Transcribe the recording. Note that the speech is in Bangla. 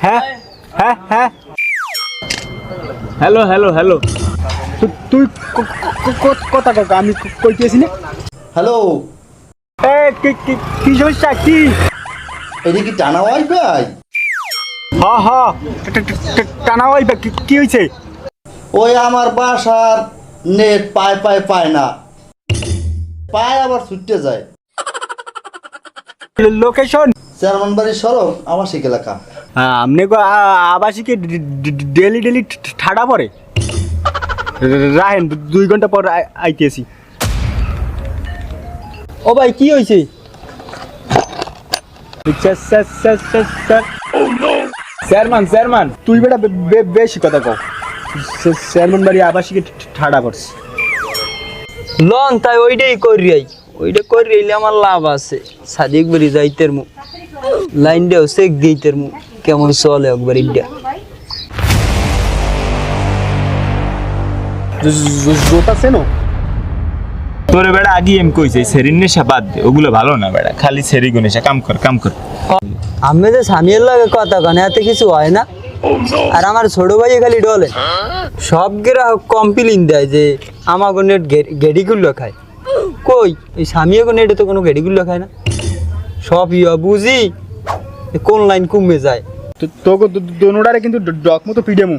হ্যাঁ হ্যাঁ হ্যাঁ হ্যালো হ্যালো হ্যালো তুই কথা কাকা আমি কইতেছি না। হ্যালো, এ কি সমস্যা কি? এটা কি টানা ওয়াইফাই? হ হ টানা ওয়াইফাই কি হয়েছে? ওই আমার বাসার নেট পায় না, পায় আবার ছুটতে যায়। লোকেশন চেয়ারম্যান বাড়ির সড়ক আবাসিক এলাকা। আপনি আবাসিকে ডেলি ঠাডা পড়ে রাহেন 2 ঘন্টা পর আইতেছি। ও ভাই কি হয়েছে? চেয়ারম্যান তুই বেটা বেশি কথা কও। চেয়ারম্যান বাড়ি আবাসিকে ঠাডা পড়ছে। লন তাই ওইটা করিয়াইলে আমার লাভ আছে। সাদিক বাড়ি যাইতের মু লাইন দেও চেক দিইতের মু কেমন চলে একবার ইডা জোতা চেনো? তোরে বেড়া আগে এম কইছে সেরিন নেশা বাদ দে, ওগুলো ভালো না বেড়া, খালি সেরি গুনেশা কাম কর। আমি যে স্বামীর লাগে কথা কানে এত কিছু হয় না। আর আমার ছোট ভাই খালি ডলে সব গ্রাহক কমপ্লেইন দেয় যে আমাকে নেট গেডিগুলো খায়। কই এই স্বামীকে নেটে তো কোনো গেডিগুলো খায় না, সব বুঝি কোন লাইন কমে যায়। তোকে দোনোটারে কিন্তু ডক মতো পিডেমু।